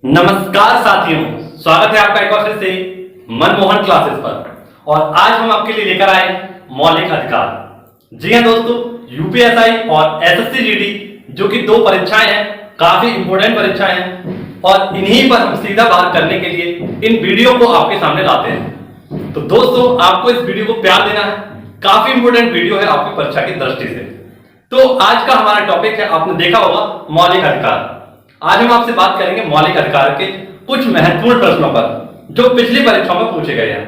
नमस्कार साथियों, स्वागत है आपका एक बार फिर से मनमोहन क्लासेस पर। और आज हम आपके लिए लेकर आए मौलिक अधिकार। जी हाँ दोस्तों, यूपीएसआई और एसएससी जीडी जो कि दो परीक्षाएं हैं, काफी इंपोर्टेंट परीक्षाएं हैं और इन्हीं पर हम सीधा बात करने के लिए इन वीडियो को आपके सामने लाते हैं। तो दोस्तों, आपको इस वीडियो को प्यार देना है, काफी इंपोर्टेंट वीडियो है आपकी परीक्षा की दृष्टि से। तो आज का हमारा टॉपिक है, आपने देखा होगा, मौलिक अधिकार। आज हम आपसे बात करेंगे मौलिक अधिकार के कुछ महत्वपूर्ण प्रश्नों पर जो पिछली परीक्षाओं में पूछे गए हैं।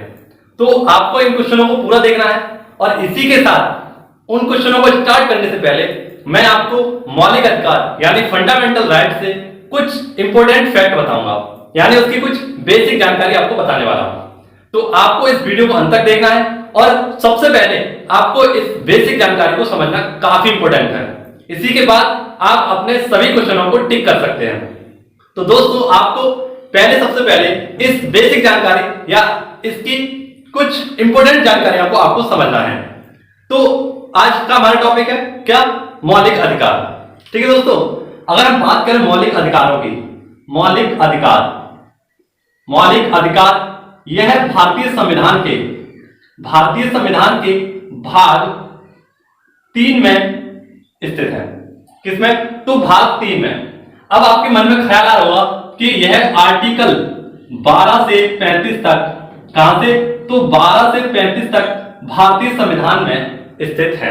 तो आपको इन क्वेश्चनों को पूरा देखना है और इसी के साथ उन क्वेश्चनों को स्टार्ट करने से पहले मैं आपको मौलिक अधिकार यानी फंडामेंटल राइट से कुछ इंपॉर्टेंट फैक्ट बताऊंगा, यानी उसकी कुछ बेसिक जानकारी आपको बताने वाला हूं। तो आपको इस वीडियो को अंत तक देखना है और सबसे पहले आपको इस बेसिक जानकारी को समझना काफी इंपॉर्टेंट है। इसी के बाद आप अपने सभी क्वेश्चनों को टिक कर सकते हैं। तो दोस्तों, आपको सबसे पहले इस बेसिक जानकारी या इसकी कुछ इंपॉर्टेंट जानकारियों को आपको समझना है। तो आज का हमारा टॉपिक है क्या? मौलिक अधिकार। ठीक है दोस्तों, अगर हम बात करें मौलिक अधिकारों की, मौलिक अधिकार यह है भारतीय संविधान के भाग 3 में स्थित है। किसमें? तो भाग 3 में। अब आपके मन में ख्याल आ रहा होगा कि यह आर्टिकल 12 से 35 तक, कहां से? तो 12 से 35 तक भारतीय संविधान में स्थित है।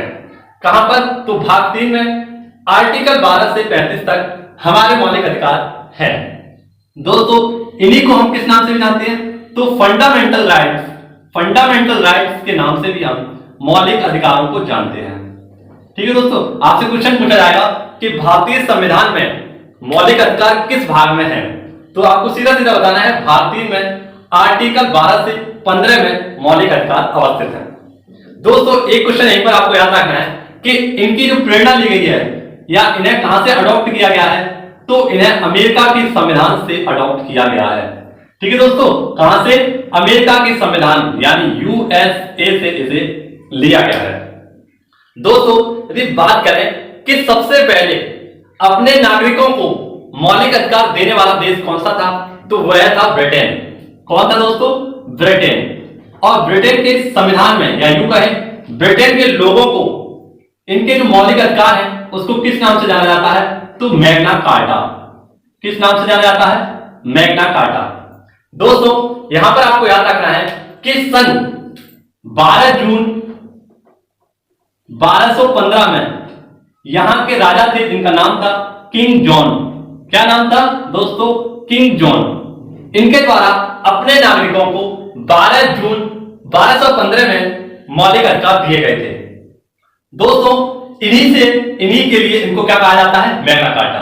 कहां पर? तो भाग 3 में आर्टिकल 12 से 35 तक हमारे मौलिक अधिकार है। दोस्तों, इन्हीं को हम किस नाम से भी जानते हैं? तो फंडामेंटल राइट्स के नाम से भी हम मौलिक अधिकारों को जानते हैं। ठीक है दोस्तों, आपसे क्वेश्चन पूछा जाएगा कि भारतीय संविधान में मौलिक अधिकार किस भाग में है? तो आपको सीधा सीधा बताना है भाग 3 में आर्टिकल 12 से 15 में मौलिक अधिकार अवस्थित है। दोस्तों, एक क्वेश्चन यहीं पर आपको याद रखना है कि इनकी जो प्रेरणा ली गई है या इन्हें कहां से अडॉप्ट किया गया है? तो इन्हें अमेरिका के संविधान से अडॉप्ट किया गया है। ठीक है दोस्तों, कहां से? अमेरिका के संविधान यानी यूएसए से इसे लिया गया है। दोस्तों, यदि बात करें कि सबसे पहले अपने नागरिकों को मौलिक अधिकार देने वाला देश कौन सा था? तो वह था ब्रिटेन। कौन था दोस्तों? ब्रिटेन। और ब्रिटेन के संविधान में, या यूं कहें ब्रिटेन के लोगों को इनके जो मौलिक अधिकार हैं उसको किस नाम से जाना जाता है? तो मैग्ना कार्टा। किस नाम से जाना जाता है? Magna carta. दोस्तों, यहां पर आपको याद रखना है कि सन 12 जून 1215 में यहां के राजा थे जिनका नाम था किंग जॉन। क्या नाम था दोस्तों? King John. इनके द्वारा अपने नागरिकों को 12 जून 1215 में मौलिक अधिकार दिए गए थे। दोस्तों, इन्हीं के लिए इनको क्या कहा जाता है? Magna carta.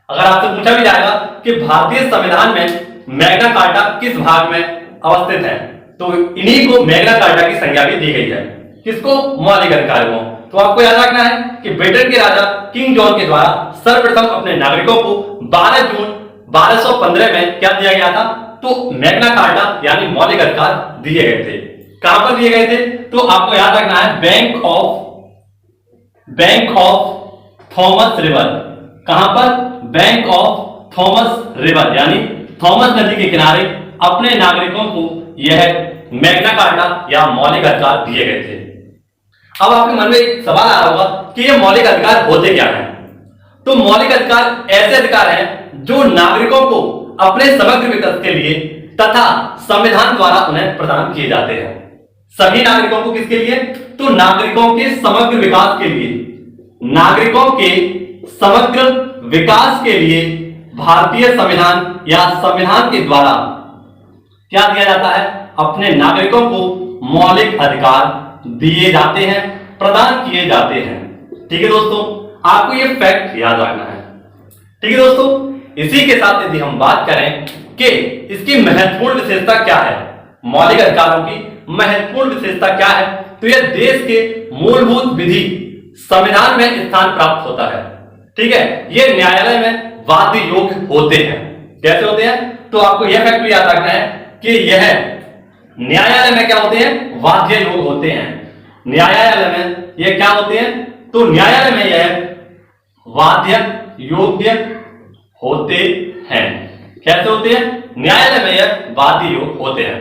अगर आपसे पूछा भी जाएगा कि भारतीय संविधान में मैग्ना कार्टा किस भाग में अवस्थित है, तो इन्हीं को मैग्ना कार्टा की संज्ञा भी दी गई है। किसको? मौलिक अधिकार को। तो आपको याद रखना है कि ब्रिटेन के राजा किंग जॉन के द्वारा सर्वप्रथम अपने नागरिकों को 12 जून 1215 में क्या दिया गया था? तो मैग्ना कार्टा यानी मौलिक अधिकार दिए गए थे। कहां पर दिए गए थे? तो आपको याद रखना है बैंक ऑफ थॉमस रिवर। कहां पर? बैंक ऑफ थॉमस रिवर यानी थॉमस नदी के किनारे अपने नागरिकों को यह मैग्ना कार्टा या मौलिक अधिकार दिए गए थे। अब आपके मन में एक सवाल आ रहा होगा कि ये मौलिक अधिकार होते क्या हैं? तो मौलिक अधिकार ऐसे अधिकार हैं जो नागरिकों को अपने समग्र विकास के लिए तथा संविधान द्वारा उन्हें प्रदान किए जाते हैं। सभी नागरिकों को किसके लिए? तो नागरिकों के समग्र विकास के लिए। नागरिकों के समग्र विकास के लिए भारतीय संविधान या संविधान के द्वारा क्या दिया जाता है? अपने नागरिकों को मौलिक अधिकार दिए जाते हैं, प्रदान किए जाते हैं। ठीक है दोस्तों, आपको ये फैक्ट याद रखना है। ठीक है दोस्तों, इसी के साथ यदि हम बात करें कि इसकी महत्वपूर्ण विशेषता क्या है, मौलिक अधिकारों की महत्वपूर्ण विशेषता क्या है, तो यह देश के मूलभूत विधि संविधान में स्थान प्राप्त होता है। ठीक है, यह न्यायालय में वाद्य योग्य होते हैं। कैसे होते हैं? तो आपको यह फैक्ट भी याद रखना है कि यह न्यायालय में क्या होते हैं? वाद्य योग्य होते हैं। न्यायालय में यह क्या होते हैं? तो न्यायालय में यह वाद्य योग्य होते हैं। कैसे होते हैं? न्यायालय में यह बाध्य होते हैं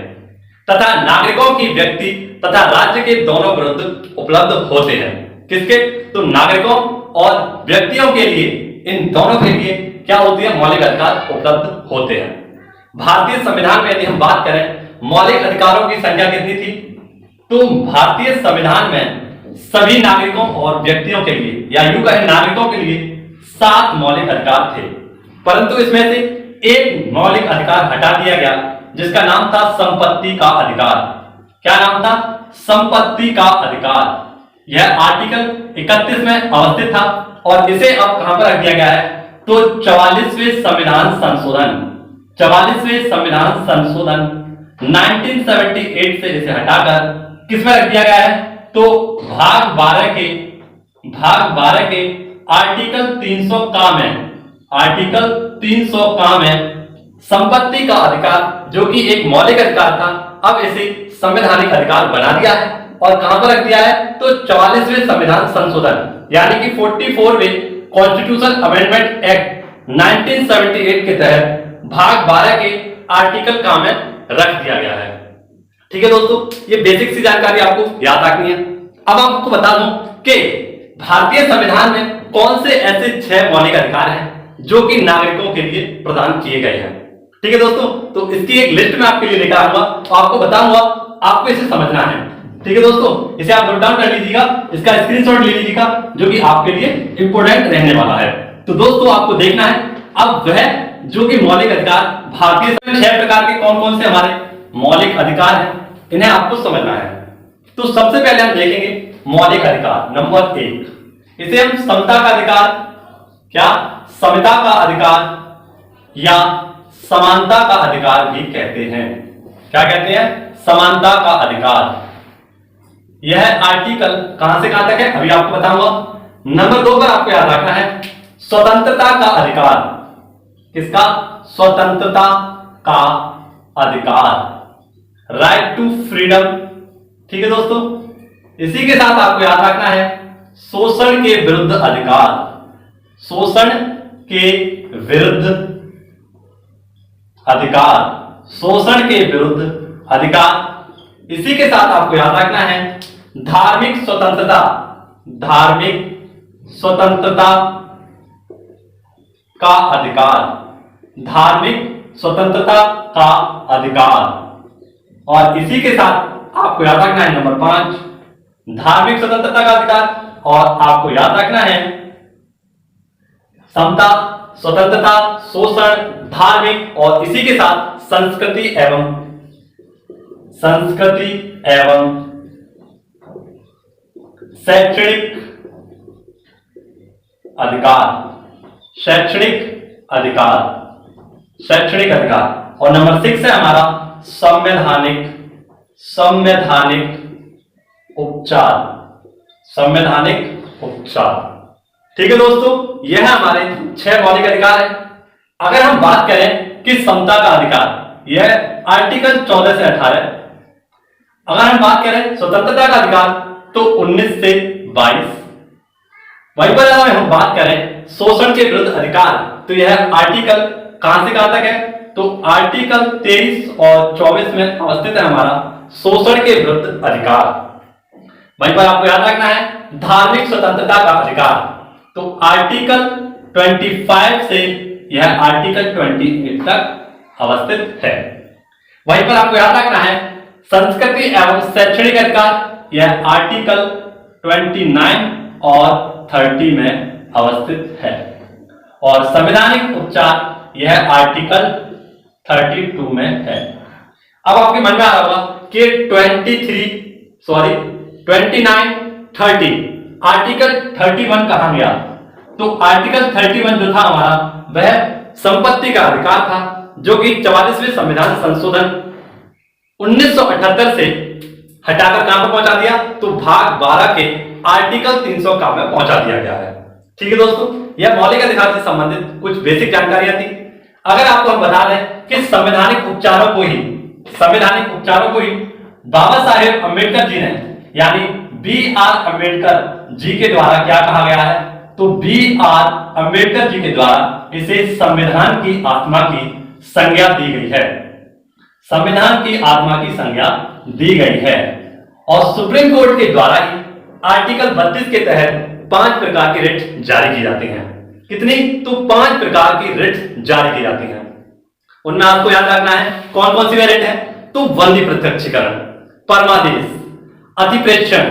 तथा नागरिकों की व्यक्ति तथा राज्य के दोनों विरुद्ध उपलब्ध होते हैं। किसके? तो नागरिकों और व्यक्तियों के लिए, इन दोनों के लिए क्या होती है? मौलिक अधिकार उपलब्ध होते हैं। भारतीय संविधान में यदि हम बात करें मौलिक अधिकारों की संख्या कितनी थी, तो भारतीय संविधान में सभी नागरिकों और व्यक्तियों के लिए या यूं कहें नागरिकों के लिए 7 मौलिक अधिकार थे, परंतु इसमें से एक मौलिक अधिकार हटा दिया गया जिसका नाम था संपत्ति का अधिकार। क्या नाम था? संपत्ति का अधिकार। यह आर्टिकल 31 में अवस्थित था और इसे अब कहां पर रख दिया गया है? तो 44वें संविधान संशोधन 1978 से इसे हटाकर किसमें रख दिया गया है? तो भाग 12 के आर्टिकल 300 का में संपत्ति का अधिकार जो कि एक मौलिक अधिकार था, अब इसे संवैधानिक अधिकार बना दिया है और कहां पर रख दिया है? तो 44वें संविधान संशोधन यानी कि 44वें कॉन्स्टिट्यूशन अमेंडमेंट एक्ट 1978 के तहत भाग 12 के आर्टिकल का में रख दिया गया है। ठीक है दोस्तों, ये बेसिक सी जानकारी आपको याद रखनी है। अब आपको बता दूं कि भारतीय संविधान में कौन से ऐसे 6 मौलिक अधिकार हैं जो कि नागरिकों के लिए प्रदान किए गए हैं। ठीक है दोस्तों, तो इसकी एक लिस्ट में आपके लिए लेकर आऊंगा तो आपको बताऊंगा, आपको इसे समझना है। ठीक है दोस्तों, इसे आप नोट डाउन कर लीजिएगा, इसका स्क्रीनशॉट ले लीजिएगा जो कि आपके लिए इंपॉर्टेंट रहने वाला है। तो दोस्तों आपको देखना है अब वह जो कि मौलिक अधिकार भारतीय 6 प्रकार के कौन कौन से हमारे मौलिक अधिकार हैं, इन्हें आपको समझना है। तो सबसे पहले हम देखेंगे मौलिक अधिकार नंबर 1, इसे हम समता का अधिकार, क्या समता का अधिकार या समानता का अधिकार भी कहते हैं। क्या कहते हैं? समानता का अधिकार। यह आर्टिकल कहां से कहां तक है अभी आपको बताऊंगा। नंबर 2 पर आपको याद रखना है स्वतंत्रता का अधिकार। किसका? स्वतंत्रता का अधिकार, राइट टू फ्रीडम। ठीक है दोस्तों, इसी के साथ आपको याद रखना है शोषण के विरुद्ध अधिकार, शोषण के विरुद्ध अधिकार, शोषण के विरुद्ध अधिकार। इसी के साथ आपको याद रखना है धार्मिक स्वतंत्रता, धार्मिक स्वतंत्रता का अधिकार, धार्मिक स्वतंत्रता का अधिकार। और इसी के साथ आपको याद रखना है नंबर 5 धार्मिक स्वतंत्रता का अधिकार, और आपको याद रखना है समता, स्वतंत्रता, शोषण, धार्मिक और इसी के साथ संस्कृति एवं शैक्षणिक अधिकार, शैक्षणिक अधिकार, शैक्षणिक अधिकार। और नंबर 6 है हमारा संवैधानिक उपचार, संवैधानिक उपचार। ठीक है दोस्तों, यह हमारे 6 मौलिक अधिकार है। अगर हम बात करें कि समता का अधिकार, यह आर्टिकल 14 से 18। अगर हम बात करें स्वतंत्रता का अधिकार तो 19 से 22। वहीं पर अगर हम बात करें शोषण के विरुद्ध अधिकार तो यह आर्टिकल कहां से कहां तक है? तो आर्टिकल 23 और 24 में अवस्थित है हमारा शोषण के विरुद्ध अधिकार। वहीं पर आपको याद रखना है धार्मिक स्वतंत्रता का अधिकार, तो आर्टिकल 25 से यह आर्टिकल 28 तक अवस्थित है। वहीं पर आपको याद रखना है संस्कृति एवं शैक्षणिक अधिकार, यह आर्टिकल 29 और 30 में अवस्थित है। और संवैधानिक उपचार यह आर्टिकल 32 में है। अब आपके मन में आ रहा होगा कि 29, 30 आर्टिकल 31 कहां गया? तो आर्टिकल 31 जो था हमारा वह संपत्ति का अधिकार था, जो कि 44वें संविधान संशोधन 1978 से हटाकर कहां पर पहुंचा दिया? तो भाग 12 के आर्टिकल 300 का में पहुंचा दिया गया है। ठीक है दोस्तों, यह मौलिक अधिकार से संबंधित कुछ बेसिक जानकारियां थी। अगर आपको हम बता दें कि संवैधानिक उपचारों को ही बाबा साहेब अम्बेडकर जी ने, यानी B.R. अम्बेडकर जी के द्वारा क्या कहा गया है? तो B.R. अम्बेडकर जी के द्वारा इसे संविधान की आत्मा की संज्ञा दी गई है, संविधान की आत्मा की संज्ञा दी गई है। और सुप्रीम कोर्ट के द्वारा ही आर्टिकल 32 के तहत 5 प्रकार की रिट जारी की जाती हैं। कितनी? तो 5 प्रकार की रिट जारी की जाती हैं। उनमें आपको याद रखना है कौन कौन सी रिट है। तो बंदी प्रत्यक्षीकरण, परमादेश, अतिप्रेक्षण,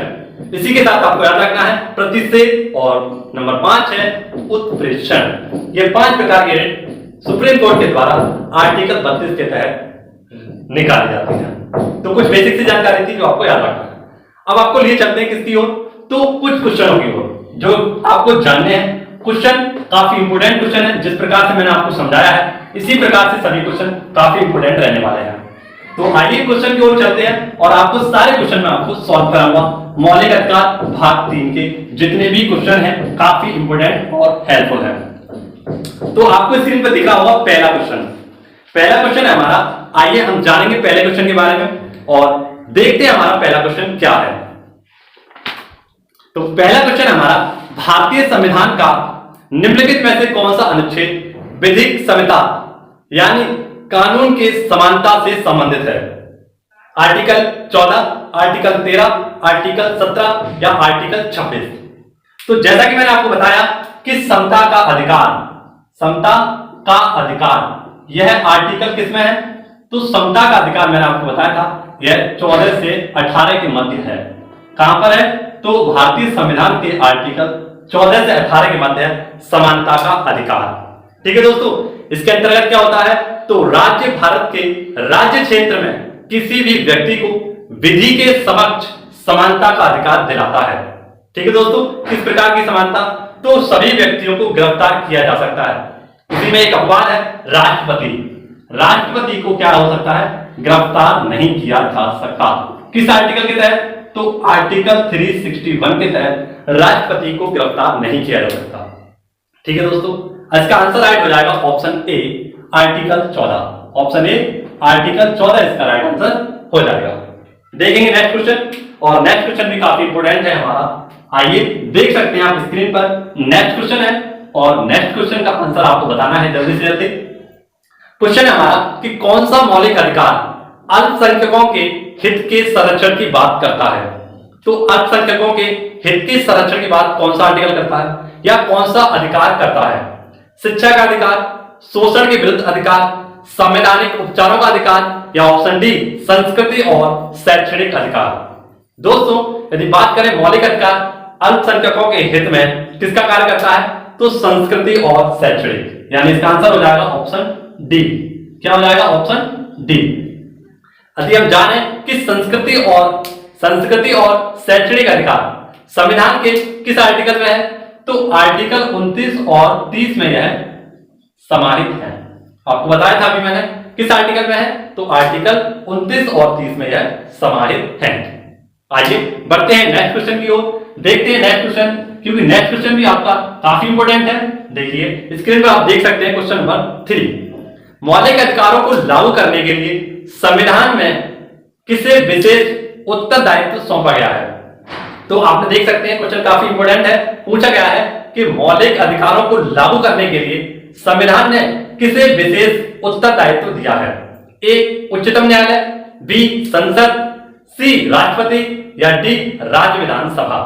इसी के साथ आपको याद रखना है प्रतिषेध, और नंबर 5 है उत्प्रेक्षण। ये 5 प्रकार की रिट सुप्रीम कोर्ट के द्वारा आर्टिकल 32 के तहत निकाली जाती है। तो कुछ बेसिक सी जानकारी थी जो आपको याद रखना है। अब आपको लिए चलते हैं किसकी ओर, तो कुछ क्वेश्चनों की ओर जो आपको जानने हैं। क्वेश्चन काफी इंपोर्टेंट क्वेश्चन है, जिस प्रकार से मैंने आपको समझाया है इसी प्रकार से सभी क्वेश्चन काफी इंपोर्टेंट रहने वाले हैं। तो आइए क्वेश्चन की ओर चलते हैं और आपको सारे क्वेश्चन में आपको सॉल्व कराऊंगा। मौलिक अधिकार भाग 3 के जितने भी क्वेश्चन हैं काफी इंपोर्टेंट और हेल्पफुल है। तो आपको स्क्रीन पर दिखा होगा पहला क्वेश्चन। पहला क्वेश्चन है हमारा, आइए हम जानेंगे पहले क्वेश्चन के बारे में और देखते हैं हमारा पहला क्वेश्चन क्या है। तो पहला क्वेश्चन हमारा, भारतीय संविधान का निम्नलिखित में से कौन सा अनुच्छेद विधिक समता यानी कानून के समानता से संबंधित है? आर्टिकल 14, आर्टिकल 13, आर्टिकल 17 या आर्टिकल 26? तो जैसा कि मैंने आपको बताया कि समता का अधिकार, समता का अधिकार यह आर्टिकल किसमें है? तो समता का अधिकार मैंने आपको बताया था यह 14 से 18 के मध्य है। कहां पर है? तो भारतीय संविधान के आर्टिकल 14 से 18 के मध्य है समानता का अधिकार। ठीक है दोस्तों, इसके अंतर्गत क्या होता है? तो राज्य भारत के राज्य क्षेत्र में किसी भी व्यक्ति को विधि के समक्ष समानता का अधिकार दिलाता है। ठीक है दोस्तों, किस प्रकार की समानता? तो सभी व्यक्तियों को गिरफ्तार किया जा सकता है। इसी में एक अपवाद है राष्ट्रपति। राष्ट्रपति को क्या हो सकता है? गिरफ्तार नहीं किया जा सकता। किस आर्टिकल के तहत? तो आर्टिकल 361 के तहत राष्ट्रपति को गिरफ्तार नहीं किया जा सकता। ठीक है दोस्तों, इसका आंसर राइट हो जाएगा option A, article 14। Option A article 14 इसका राइट आंसर हो जाएगा। देखेंगे नेक्स्ट क्वेश्चन, और नेक्स्ट क्वेश्चन भी काफी इंपोर्टेंट है हमारा। आइए देख सकते हैं आप स्क्रीन पर, नेक्स्ट क्वेश्चन है और नेक्स्ट क्वेश्चन का आंसर आपको बताना है जल्दी से जल्दी। क्वेश्चन है हमारा कि कौन सा मौलिक अधिकार अल्पसंख्यकों के हित के संरक्षण की बात करता है? तो अल्पसंख्यकों के हित के संरक्षण की बात कौन सा आर्टिकल करता है या कौन सा अधिकार करता है? शिक्षा का अधिकार, शोषण के विरुद्ध अधिकार, संवैधानिक उपचारों का अधिकार या ऑप्शन डी संस्कृति और शैक्षणिक अधिकार? दोस्तों, यदि बात करें मौलिक अधिकार अल्पसंख्यकों के हित में किसका कार्य करता है? तो संस्कृति और शैक्षणिक, यानी इसका आंसर हो जाएगा ऑप्शन डी। क्या हो जाएगा? Option D. यदि हम जाने कि संस्कृति और शैक्षणिक अधिकार संविधान के किस आर्टिकल में है? तो आर्टिकल 29 और 30 में यह समाहित है। आपको बताया था अभी मैंने किस आर्टिकल में है? तो आर्टिकल 29 और 30 में यह समाहित है। आइए बढ़ते हैं नेक्स्ट क्वेश्चन की ओर, देखते हैं नेक्स्ट क्वेश्चन, क्योंकि नेक्स्ट क्वेश्चन भी आपका काफी इंपोर्टेंट है। देखिए स्क्रीन पर आप देख सकते हैं क्वेश्चन नंबर 3। मौलिक अधिकारों को लागू करने के लिए संविधान में किसे विशेष उत्तरदायित्व सौंपा गया है? तो आप देख सकते हैं क्वेश्चन काफी इंपोर्टेंट है। पूछा गया है कि मौलिक अधिकारों को लागू करने के लिए संविधान ने किसे विशेष उत्तरदायित्व दिया है? ए उच्चतम न्यायालय, बी संसद, सी राष्ट्रपति या डी राज्य विधानसभा?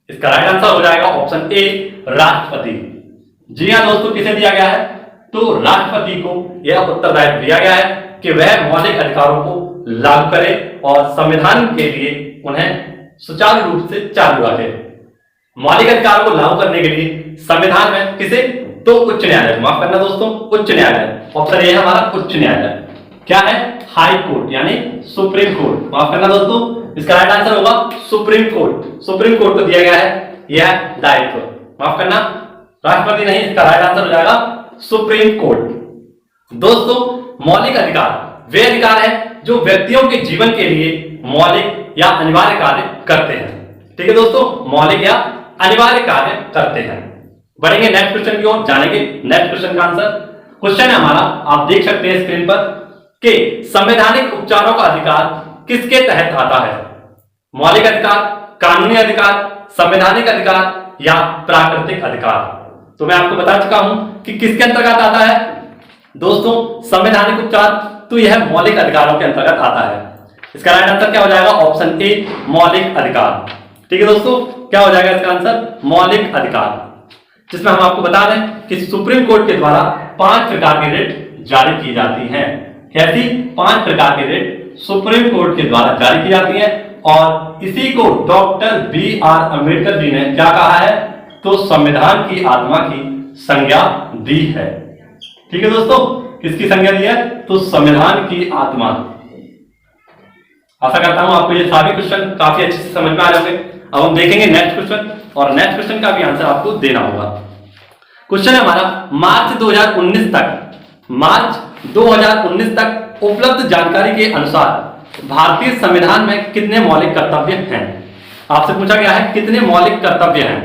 इसका राइट आंसर हो जाएगा ऑप्शन ए राष्ट्रपति। जी हां दोस्तों, किसे दिया गया है? तो राष्ट्रपति को यह उत्तरदायित्व दिया गया है कि वह मौलिक अधिकारों को लागू करे और संविधान के लिए उन्हें सुचारू रूप से चालू रखे। मौलिक अधिकारों को लागू करने के लिए संविधान में किसे? तो उच्च न्यायालय, माफ करना दोस्तों, उच्च न्यायालय। ऑप्शन ए हमारा उच्च न्यायालय। क्या है? हाई कोर्ट यानी सुप्रीम कोर्ट। माफ करना दोस्तों, इसका राइट आंसर होगा सुप्रीम कोर्ट। सुप्रीम कोर्ट को दिया गया है यह दायित्व। माफ करना, राष्ट्रपति नहीं, इसका राइट आंसर हो जाएगा सुप्रीम कोर्ट। दोस्तों, मौलिक अधिकार वे अधिकार है जो व्यक्तियों के जीवन के लिए मौलिक या अनिवार्य कार्य करते हैं। ठीक है दोस्तों, मौलिक या अनिवार्य कार्य करते हैं। बढ़ेंगे नेक्स्ट क्वेश्चन की ओर, जानेंगे नेक्स्ट क्वेश्चन का आंसर। क्वेश्चन है हमारा, आप देख सकते हैं स्क्रीन पर कि संवैधानिक उपचारों का अधिकार किसके तहत आता है? मौलिक अधिकार, कानूनी अधिकार, संवैधानिक अधिकार या प्राकृतिक अधिकार? तो मैं आपको बता चुका हूं कि किसके अंतर्गत आता है। दोस्तों संवैधानिक उपचार तो यह मौलिक अधिकारों के अंतर्गत आता है। इसका राइट आंसर क्या हो जाएगा? ऑप्शन ए मौलिक अधिकार। ठीक है दोस्तों, क्या हो जाएगा इसका आंसर? मौलिक अधिकार, जिसमें हम आपको बता दें कि सुप्रीम कोर्ट के द्वारा 5 प्रकार की रिट जारी की जाती हैं। कैसी 5 प्रकार की रिट सुप्रीम कोर्ट के द्वारा जारी की जाती है, और इसी को डॉक्टर B.R. अम्बेडकर जी ने क्या कहा है? तो संविधान की आत्मा की संज्ञा दी है। ठीक है दोस्तों, किसकी संज्ञा दी है? तो संविधान की आत्मा। आशा करता हूं आपको ये सारे क्वेश्चन काफी अच्छे से समझ में आ जाएंगे। अब हम देखेंगे नेक्स्ट क्वेश्चन, और नेक्स्ट क्वेश्चन का भी आंसर आपको देना होगा। क्वेश्चन है हमारा मार्च 2019 तक उपलब्ध जानकारी के अनुसार भारतीय संविधान में कितने मौलिक कर्तव्य हैं? आपसे पूछा गया है कितने मौलिक कर्तव्य हैं।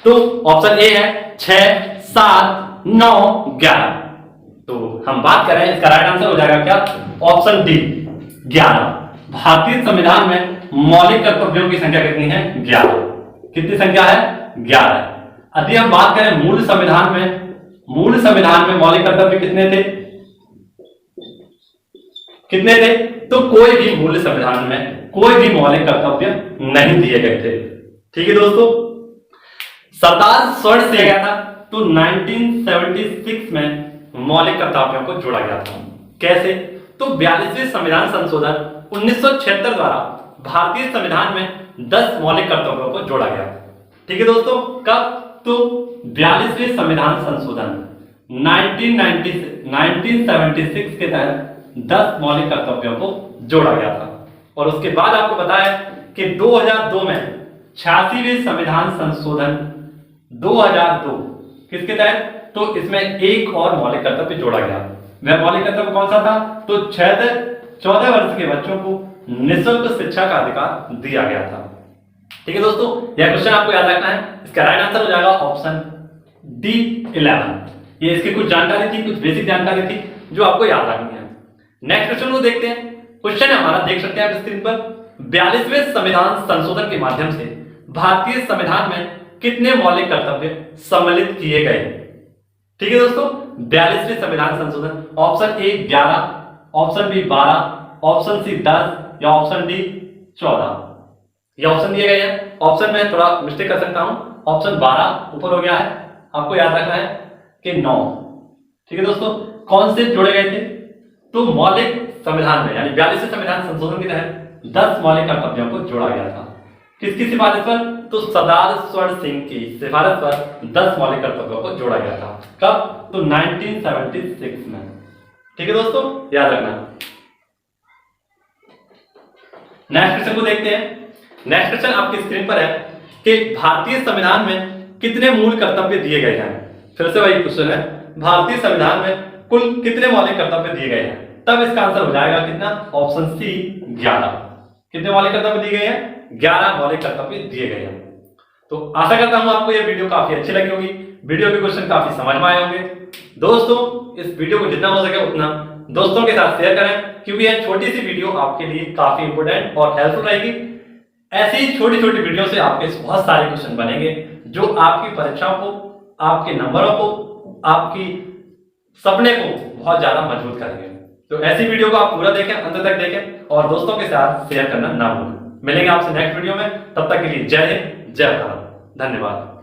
तो ऑप्शन ए है 6, 7, 9, 11। तो हम बात करें, इसका राइट आंसर हो जाएगा क्या? Option D 11। भारतीय संविधान में मौलिक कर्तव्यों की संख्या कितनी है? 11। कितनी संख्या है? 11। यदि हम बात करें मूल संविधान में मौलिक कर्तव्य कितने थे? तो कोई भी मूल संविधान में कोई भी मौलिक कर्तव्य नहीं दिए गए थे। ठीक है दोस्तों, सरदार स्वर्ण से गया था, तो 1976 में मौलिक कर्तव्यों को जोड़ा गया था। कैसे? तो 42वें संविधान संशोधन 1976 द्वारा भारतीय संविधान में 10 मौलिक कर्तव्यों को जोड़ा गया। ठीक है दोस्तों, कब? तो 42वें संविधान संशोधन 1976 के तहत 10 मौलिक कर्तव्यों को जोड़ा गया था। और उसके बाद आपको बताया कि 2002 में 86वें संविधान संशोधन 2002 किसके तहत? तो इसमें एक और मौलिक कर्तव्य जोड़ा गया। वह मौलिक कर्तव्य कौन सा था? तो 14 वर्ष के बच्चों को निःशुल्क शिक्षा का अधिकार दिया गया था। ठीक है दोस्तों, यह क्वेश्चन आपको याद रखना है। इसका राइट आंसर हो जाएगा ऑप्शन डी 11। ये इसकी कुछ जानकारी थी, कुछ बेसिक जानकारी थी जो आपको याद रखनी है। नेक्स्ट क्वेश्चन को देखते हैं। क्वेश्चन है हमारा, देख सकते हैं आप स्क्रीन पर, 42वें संविधान संशोधन के माध्यम से भारतीय संविधान में कितने मौलिक कर्तव्य सम्मिलित किए गए? ठीक है दोस्तों, 42वें संविधान संशोधन, option A 11, option B 12, option C 10 या ऑप्शन डी 14। ये ऑप्शन दिए गए हैं। ऑप्शन में थोड़ा मिस्टेक कर सकता हूं, ऑप्शन 12 ऊपर हो गया है, आपको याद रखना है कि 9। ठीक है दोस्तों, कौन से जोड़े गए थे? तो मौलिक संविधान में, यानी 42वें संविधान संशोधन के तहत 10 मौलिक कर्तव्यों को जोड़ा गया था। किसकी सिफारिश पर? तो सरदार स्वर्ण सिंह की सिफारिश पर 10 मौलिक कर्तव्यों को जोड़ा गया था। कब? तो 1976 में। ठीक है दोस्तों, याद रखना। नेक्स्ट क्वेश्चन को देखते हैं। नेक्स्ट क्वेश्चन आपकी स्क्रीन पर है कि भारतीय संविधान में कितने मूल कर्तव्य दिए गए हैं? फिर से वही क्वेश्चन है, भारतीय संविधान में कुल कितने मौलिक कर्तव्य दिए गए हैं? तब इसका आंसर हो जाएगा कितना? Option C 11। कितने मौलिक कर्तव्य दिए गए हैं? 11 मौलिक कर्तव्य दिए गए हैं। तो आशा करता हूं आपको यह वीडियो काफी अच्छी लगी होगी, वीडियो के क्वेश्चन काफी समझ में आए होंगे। दोस्तों, इस वीडियो को जितना हो सके उतना दोस्तों के साथ शेयर करें, क्योंकि यह छोटी सी वीडियो आपके लिए काफी इंपोर्टेंट और हेल्पफुल रहेगी। ऐसी छोटी छोटी वीडियो से आपके बहुत सारे क्वेश्चन बनेंगे जो आपकी परीक्षाओं को, आपके नंबरों को, आपकी सपने को बहुत ज्यादा मजबूत करेंगे। तो ऐसी वीडियो को आप पूरा देखें, अंत तक देखें और दोस्तों के साथ शेयर करना ना भूलें। मिलेंगे आपसे नेक्स्ट वीडियो में, तब तक के लिए जय हिंद, जय भारत, धन्यवाद।